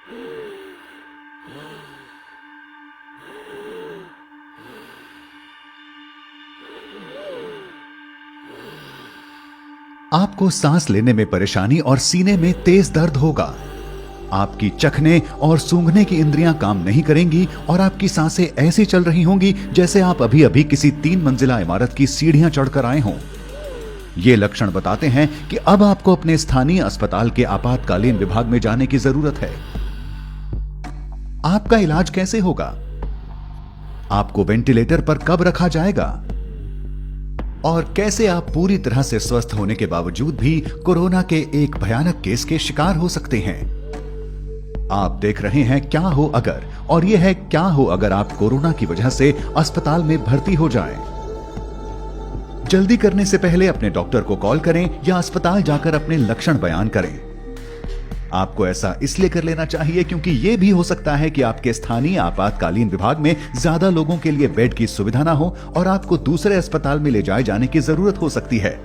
आपको सांस लेने में परेशानी और सीने में तेज दर्द होगा। आपकी चखने और सूंघने की इंद्रियां काम नहीं करेंगी और आपकी सांसें ऐसी चल रही होंगी जैसे आप अभी अभी किसी 3 मंजिला इमारत की सीढ़ियां चढ़कर आए हों। ये लक्षण बताते हैं कि अब आपको अपने स्थानीय अस्पताल के आपातकालीन विभाग में जाने की जरूरत है। आपका इलाज कैसे होगा? आपको वेंटिलेटर पर कब रखा जाएगा? और कैसे आप पूरी तरह से स्वस्थ होने के बावजूद भी कोरोना के एक भयानक केस के शिकार हो सकते हैं। आप देख रहे हैं क्या हो अगर, और यह है क्या हो अगर आप कोरोना की वजह से अस्पताल में भर्ती हो जाएं। जल्दी करने से पहले अपने डॉक्टर को कॉल करें या अस्पताल जाकर अपने लक्षण बयान करें। आपको ऐसा इसलिए कर लेना चाहिए क्योंकि यह भी हो सकता है कि आपके स्थानीय आपातकालीन विभाग में ज्यादा लोगों के लिए बेड की सुविधा ना हो और आपको दूसरे अस्पताल में ले जाए जाने की जरूरत हो सकती है।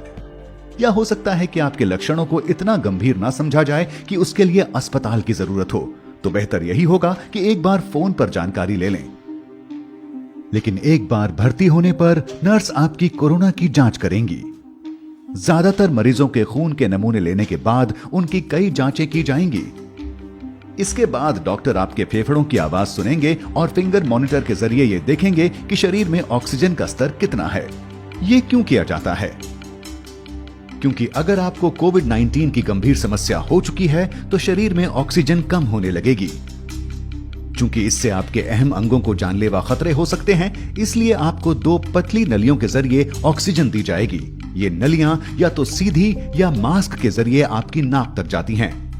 या हो सकता है कि आपके लक्षणों को इतना गंभीर ना समझा जाए कि उसके लिए अस्पताल की जरूरत हो। तो बेहतर यही होगा कि एक बार फोन पर जानकारी ले लें। लेकिन एक बार भर्ती होने पर नर्स आपकी कोरोना की जांच करेंगी। ज्यादातर मरीजों के खून के नमूने लेने के बाद उनकी कई जांचें की जाएंगी। इसके बाद डॉक्टर आपके फेफड़ों की आवाज सुनेंगे और फिंगर मॉनिटर के जरिए ये देखेंगे कि शरीर में ऑक्सीजन का स्तर कितना है। ये क्यों किया जाता है? क्योंकि अगर आपको कोविड-19 की गंभीर समस्या हो चुकी है तो शरीर में ऑक्सीजन कम होने लगेगी। चूंकि इससे आपके अहम अंगों को जानलेवा खतरे हो सकते हैं, इसलिए आपको 2 पतली नलियों के जरिए ऑक्सीजन दी जाएगी। ये नलियां या तो सीधी या मास्क के जरिए आपकी नाक तक जाती हैं।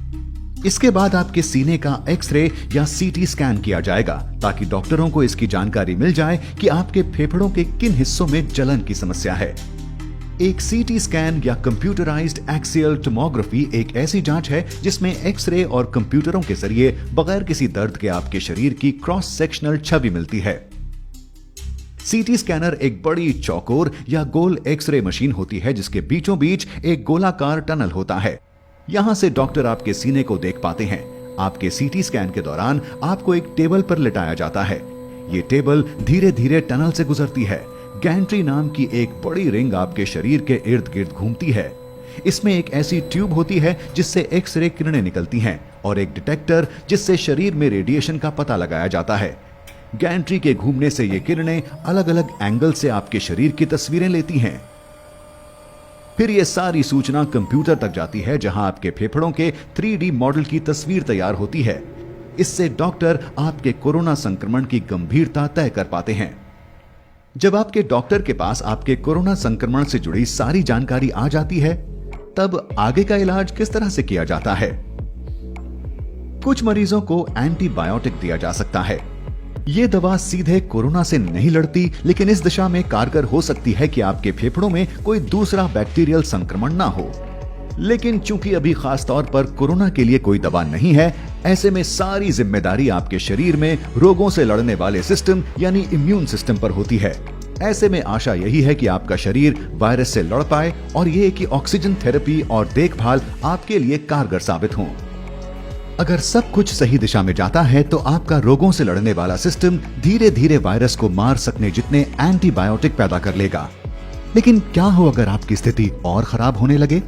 इसके बाद आपके सीने का एक्सरे या सीटी स्कैन किया जाएगा ताकि डॉक्टरों को इसकी जानकारी मिल जाए कि आपके फेफड़ों के किन हिस्सों में जलन की समस्या है। एक सीटी स्कैन या कंप्यूटराइज्ड एक्सियल टोमोग्राफी एक ऐसी जांच है जिसमें एक्सरे और कंप्यूटरों के जरिए बगैर किसी दर्द के आपके शरीर की क्रॉस सेक्शनल छवि मिलती है। सीटी स्कैनर एक बड़ी चौकोर या गोल एक्सरे मशीन होती है जिसके बीचों बीच एक गोलाकार टनल होता है। यहां से डॉक्टर आपके सीने को देख पाते हैं। आपके सीटी स्कैन के दौरान आपको एक टेबल पर लिटाया जाता है। ये टेबल धीरे धीरे टनल से गुजरती है। गैंट्री नाम की एक बड़ी रिंग आपके शरीर के इर्द गिर्द घूमती है। इसमें एक ऐसी ट्यूब होती है जिससे एक्सरे किरणें निकलती हैं और एक डिटेक्टर जिससे शरीर में रेडिएशन का पता लगाया जाता है। गैंट्री के घूमने से ये किरणें अलग अलग एंगल से आपके शरीर की तस्वीरें लेती हैं। फिर ये सारी सूचना कंप्यूटर तक जाती है जहां आपके फेफड़ों के 3D मॉडल की तस्वीर तैयार होती है। इससे डॉक्टर आपके कोरोना संक्रमण की गंभीरता तय कर पाते हैं। जब आपके डॉक्टर के पास आपके कोरोना संक्रमण से जुड़ी सारी जानकारी आ जाती है, तब आगे का इलाज किस तरह से किया जाता है? कुछ मरीजों को एंटीबायोटिक दिया जा सकता है। यह दवा सीधे कोरोना से नहीं लड़ती, लेकिन इस दिशा में कारगर हो सकती है कि आपके फेफड़ों में कोई दूसरा बैक्टीरियल संक्रमण ना हो। लेकिन चूंकि अभी खास तौर पर कोरोना के लिए कोई दवा नहीं है, ऐसे में सारी जिम्मेदारी आपके शरीर में रोगों से लड़ने वाले सिस्टम यानी इम्यून सिस्टम पर होती है। ऐसे में आशा यही है कि आपका शरीर वायरस से लड़ पाए और ये कि ऑक्सीजन थेरेपी और देखभाल आपके लिए कारगर साबित हो। अगर सब कुछ सही दिशा में जाता है तो आपका रोगों से लड़ने वाला सिस्टम धीरे धीरे वायरस को मार सकने जितने एंटीबायोटिक पैदा कर लेगा। लेकिन क्या हो अगर आपकी स्थिति और खराब होने लगे?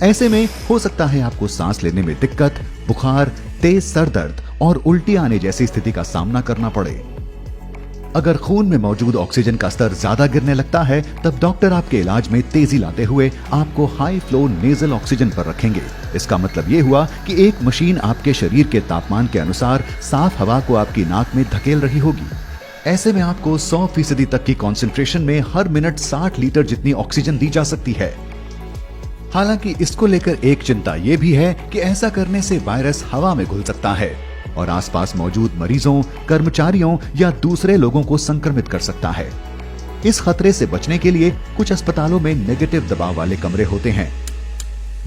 ऐसे में हो सकता है आपको सांस लेने में दिक्कत, बुखार, तेज सर दर्द और उल्टी आने जैसी स्थिति का सामना करना पड़े। अगर खून में मौजूद ऑक्सीजन का स्तर ज्यादा गिरने लगता है, तब डॉक्टर आपके इलाज में तेजी लाते हुए आपको हाई फ्लो नेजल ऑक्सीजन पर रखेंगे। इसका मतलब ये हुआ कि एक मशीन आपके शरीर के तापमान के अनुसार साफ हवा को आपकी नाक में धकेल रही होगी। ऐसे में आपको 100% तक की कॉन्सेंट्रेशन में हर मिनट 60 लीटर जितनी ऑक्सीजन दी जा सकती है। हालांकि इसको लेकर एक चिंता यह भी है कि ऐसा करने से वायरस हवा में घुल सकता है और आसपास मौजूद मरीजों, कर्मचारियों या दूसरे लोगों को संक्रमित कर सकता है। इस खतरे से बचने के लिए कुछ अस्पतालों में नेगेटिव दबाव वाले कमरे होते हैं।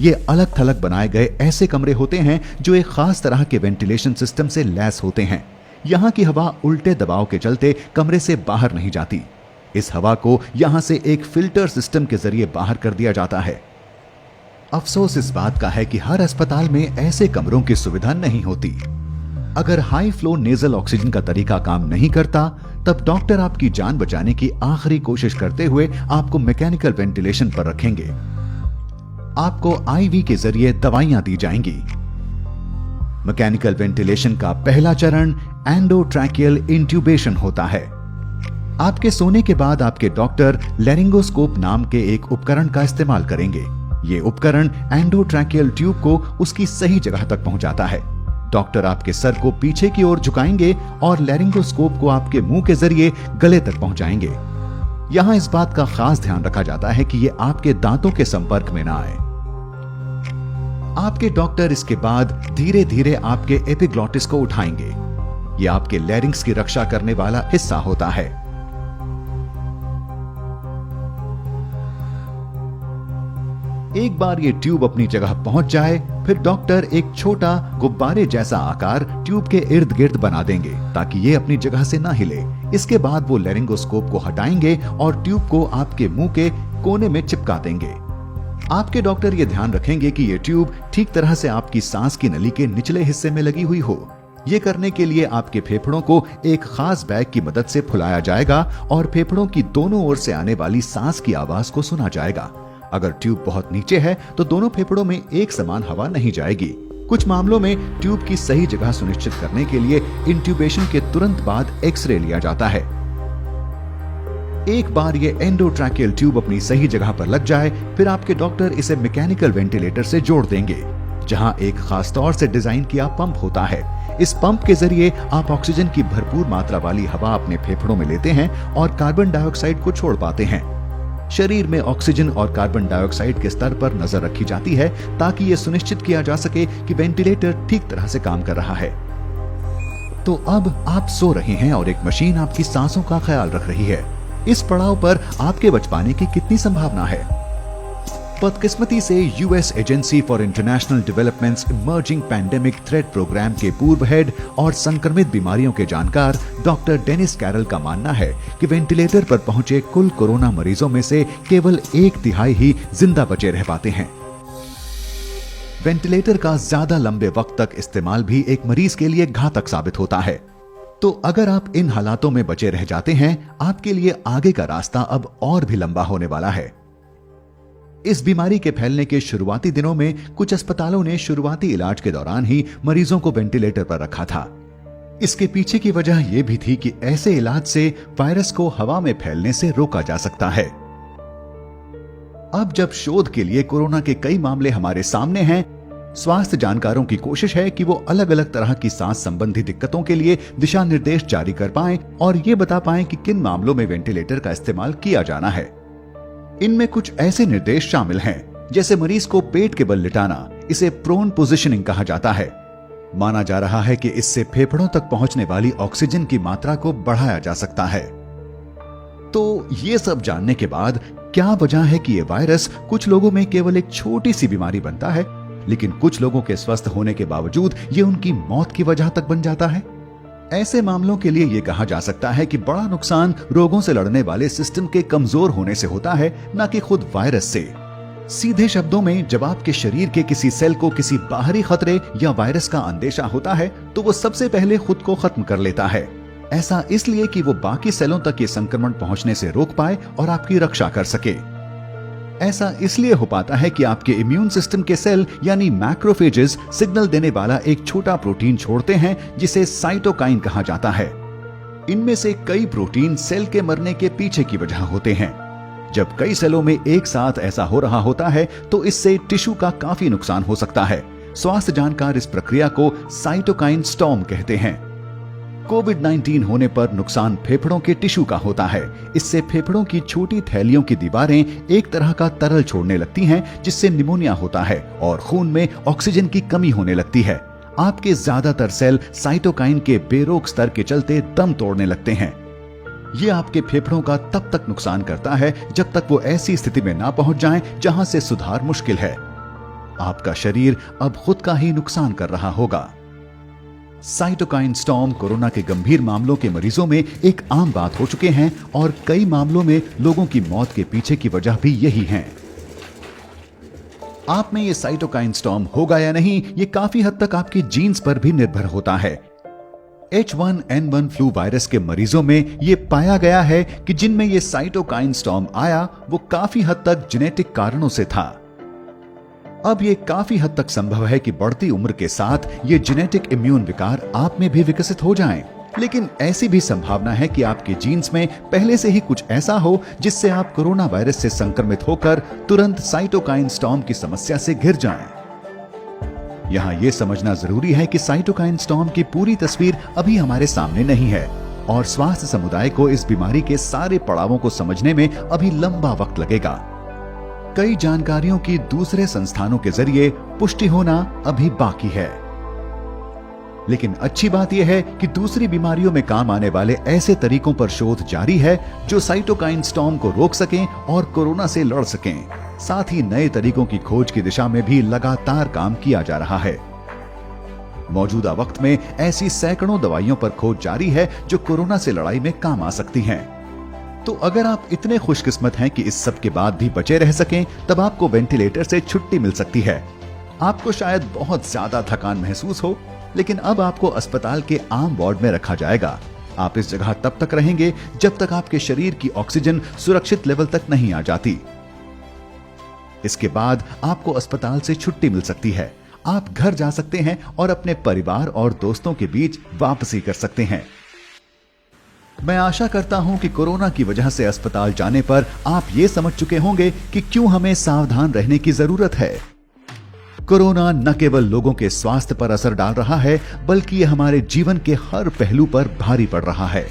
ये अलग थलग बनाए गए ऐसे कमरे होते हैं जो एक खास तरह के वेंटिलेशन सिस्टम से लैस होते हैं। यहाँ की हवा उल्टे दबाव के चलते कमरे से बाहर नहीं जाती। इस हवा को यहाँ से एक फिल्टर सिस्टम के जरिए बाहर कर दिया जाता है। अफसोस इस बात का है कि हर अस्पताल में ऐसे कमरों की सुविधा नहीं होती। अगर हाई फ्लो नेजल ऑक्सीजन का तरीका काम नहीं करता, तब डॉक्टर आपकी जान बचाने की आखिरी कोशिश करते हुए आपको मैकेनिकल वेंटिलेशन पर रखेंगे। आपको आईवी के जरिए दवाइयां दी जाएंगी। मैकेनिकल वेंटिलेशन का पहला चरण एंडोट्रैकियल इंट्यूबेशन होता है। आपके सोने के बाद आपके डॉक्टर लैरिंगोस्कोप नाम के एक उपकरण का इस्तेमाल करेंगे। ये उपकरण एंडोट्रैकियल ट्यूब को उसकी सही जगह तक पहुंचाता है। डॉक्टर आपके सर को पीछे की ओर झुकाएंगे और लैरिंगोस्कोप को आपके मुंह के जरिए गले तक पहुंचाएंगे। यहां इस बात का खास ध्यान रखा जाता है कि ये आपके दांतों के संपर्क में ना आए। आपके डॉक्टर इसके बाद धीरे धीरे आपके एपिग्लॉटिस को उठाएंगे। यह आपके लैरिंग्स की रक्षा करने वाला हिस्सा होता है। एक बार ये ट्यूब अपनी जगह पहुंच जाए, फिर डॉक्टर एक छोटा गुब्बारे जैसा आकार ट्यूब के इर्द गिर्द बना देंगे ताकि ये अपनी जगह से ना हिले। इसके बाद वो लैरिंगोस्कोप को हटाएंगे और ट्यूब को आपके मुंह के कोने में चिपका देंगे। आपके डॉक्टर ये ध्यान रखेंगे कि ये ट्यूब ठीक तरह से आपकी सांस की नली के निचले हिस्से में लगी हुई हो। ये करने के लिए आपके फेफड़ों को एक खास बैग की मदद से फुलाया जाएगा और फेफड़ों की दोनों ओर से आने वाली सांस की आवाज को सुना जाएगा। अगर ट्यूब बहुत नीचे है तो दोनों फेफड़ों में एक समान हवा नहीं जाएगी। कुछ मामलों में ट्यूब की सही जगह सुनिश्चित करने के लिए इंट्यूबेशन के तुरंत बाद एक्सरे लिया जाता है। एक बार ये एंडोट्रैकियल ट्यूब अपनी सही जगह पर लग जाए, फिर आपके डॉक्टर इसे मैकेनिकल वेंटिलेटर से जोड़ देंगे, जहां एक खास तौर से डिजाइन किया पंप होता है। इस पंप के जरिए आप ऑक्सीजन की भरपूर मात्रा वाली हवा अपने फेफड़ों में लेते हैं और कार्बन डाइऑक्साइड को छोड़ पाते हैं। शरीर में ऑक्सीजन और कार्बन डाइऑक्साइड के स्तर पर नजर रखी जाती है ताकि यह सुनिश्चित किया जा सके कि वेंटिलेटर ठीक तरह से काम कर रहा है। तो अब आप सो रहे हैं और एक मशीन आपकी सांसों का ख्याल रख रही है। इस पड़ाव पर आपके बच पाने की कितनी संभावना है? बदकिस्मती से US agency for international developments emerging pandemic threat program के पूर्व हेड और संक्रमित बीमारियों के जानकार डॉक्टर डेनिस कैरल का मानना है कि वेंटिलेटर पर पहुंचे कुल कोरोना मरीजों में से केवल 1/3 ही जिंदा बचे रह पाते हैं। वेंटिलेटर का ज्यादा लंबे वक्त तक इस्तेमाल भी एक मरीज के लिए घातक साबित होता है। तो अगर आप इन हालातों में बचे रह जाते हैं, आपके लिए आगे का रास्ता अब और भी लंबा होने वाला है। इस बीमारी के फैलने के शुरुआती दिनों में कुछ अस्पतालों ने शुरुआती इलाज के दौरान ही मरीजों को वेंटिलेटर पर रखा था। इसके पीछे की वजह यह भी थी कि ऐसे इलाज से वायरस को हवा में फैलने से रोका जा सकता है। अब जब शोध के लिए कोरोना के कई मामले हमारे सामने हैं, स्वास्थ्य जानकारों की कोशिश है कि वो अलग अलग तरह की सांस संबंधी दिक्कतों के लिए दिशा निर्देश जारी कर पाएं और ये बता पाएं कि किन मामलों में वेंटिलेटर का इस्तेमाल किया जाना है। इनमें कुछ ऐसे निर्देश शामिल हैं, जैसे मरीज को पेट के बल लिटाना, इसे प्रोन पोजिशनिंग कहा जाता है। माना जा रहा है कि इससे फेफड़ों तक पहुंचने वाली ऑक्सीजन की मात्रा को बढ़ाया जा सकता है। तो ये सब जानने के बाद क्या वजह है कि ये वायरस कुछ लोगों में केवल एक छोटी सी बीमारी बनता है, लेकिन कुछ लोगों के स्वस्थ होने के बावजूद ये उनकी मौत की वजह तक बन जाता है? ऐसे मामलों के लिए ये कहा जा सकता है कि बड़ा नुकसान रोगों से लड़ने वाले सिस्टम के कमजोर होने से होता है, न कि खुद वायरस से। सीधे शब्दों में, जब आपके शरीर के किसी सेल को किसी बाहरी खतरे या वायरस का अंदेशा होता है, तो वो सबसे पहले खुद को खत्म कर लेता है। ऐसा इसलिए कि वो बाकी सेलों तक ये संक्रमण पहुंचने से रोक पाए और आपकी रक्षा कर सके। ऐसा इसलिए हो पाता है कि आपके इम्यून सिस्टम के सेल यानी मैक्रोफेजेस सिग्नल देने वाला एक छोटा प्रोटीन छोड़ते हैं जिसे साइटोकाइन कहा जाता है। इनमें से कई प्रोटीन सेल के मरने के पीछे की वजह होते हैं। जब कई सेलों में एक साथ ऐसा हो रहा होता है तो इससे टिश्यू का काफी नुकसान हो सकता है। स्वास्थ्य जानकार इस प्रक्रिया को साइटोकाइन स्टॉर्म कहते हैं। कोविड-19 होने पर नुकसान फेफड़ों के टिश्यू का होता है। इससे फेफड़ों की छोटी थैलियों की दीवारें एक तरह का तरल छोड़ने लगती हैं, जिससे निमोनिया होता है और खून में ऑक्सीजन की कमी होने लगती है। आपके ज्यादातर सेल साइटोकाइन के बेरोक स्तर के चलते दम तोड़ने लगते हैं। ये आपके फेफड़ों का तब तक नुकसान करता है जब तक वो ऐसी स्थिति में ना पहुंच जाएं जहां से सुधार मुश्किल है। आपका शरीर अब खुद का ही नुकसान कर रहा होगा। साइटोकाइन स्टॉर्म कोरोना के गंभीर मामलों के मरीजों में एक आम बात हो चुके हैं और कई मामलों में लोगों की मौत के पीछे की वजह भी यही है। आप में ये साइटोकाइन स्टॉर्म होगा या नहीं, ये काफी हद तक आपके जीन्स पर भी निर्भर होता है। H1N1 फ्लू वायरस के मरीजों में ये पाया गया है कि जिनमें ये साइटोकाइन स्टॉर्म आया वो काफी हद तक जेनेटिक कारणों से था। अब ये काफी हद तक संभव है कि बढ़ती उम्र के साथ ये जेनेटिक इम्यून विकार आप में भी विकसित हो जाएं। लेकिन ऐसी भी संभावना है कि आपके जीन्स में पहले से ही कुछ ऐसा हो जिससे आप कोरोना वायरस से संक्रमित होकर तुरंत साइटोकाइन स्टॉर्म की समस्या से घिर जाएं। यहाँ ये समझना जरूरी है कि साइटोकाइन स्टॉर्म की पूरी तस्वीर अभी हमारे सामने नहीं है और स्वास्थ्य समुदाय को इस बीमारी के सारे पड़ावों को समझने में अभी लंबा वक्त लगेगा। कई जानकारियों की दूसरे संस्थानों के जरिए पुष्टि होना अभी बाकी है। लेकिन अच्छी बात यह है कि दूसरी बीमारियों में काम आने वाले ऐसे तरीकों पर शोध जारी है जो साइटोकाइन स्टॉर्म को रोक सकें और कोरोना से लड़ सकें। साथ ही नए तरीकों की खोज की दिशा में भी लगातार काम किया जा रहा है। मौजूदा वक्त में ऐसी सैकड़ों दवाइयों पर खोज जारी है जो कोरोना से लड़ाई में काम आ सकती हैं। तो अगर आप इतने खुशकिस्मत हैं कि इस सब के बाद भी बचे रह सकें, तब आपको वेंटिलेटर से छुट्टी मिल सकती है। आपको शायद बहुत ज्यादा थकान महसूस हो, लेकिन अब आपको अस्पताल के आम वार्ड में रखा जाएगा। आप इस जगह तब तक रहेंगे जब तक आपके शरीर की ऑक्सीजन सुरक्षित लेवल तक नहीं आ जाती। इसके बाद आपको अस्पताल से छुट्टी मिल सकती है। आप घर जा सकते हैं और अपने परिवार और दोस्तों के बीच वापसी कर सकते हैं। मैं आशा करता हूं कि कोरोना की वजह से अस्पताल जाने पर आप ये समझ चुके होंगे कि क्यों हमें सावधान रहने की जरूरत है। कोरोना न केवल लोगों के स्वास्थ्य पर असर डाल रहा है, बल्कि यह हमारे जीवन के हर पहलू पर भारी पड़ रहा है।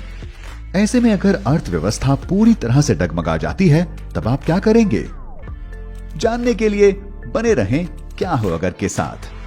ऐसे में अगर अर्थव्यवस्था पूरी तरह से डगमगा जाती है, तब आप क्या करेंगे? जानने के लिए बने रहें क्या हो अगर के साथ।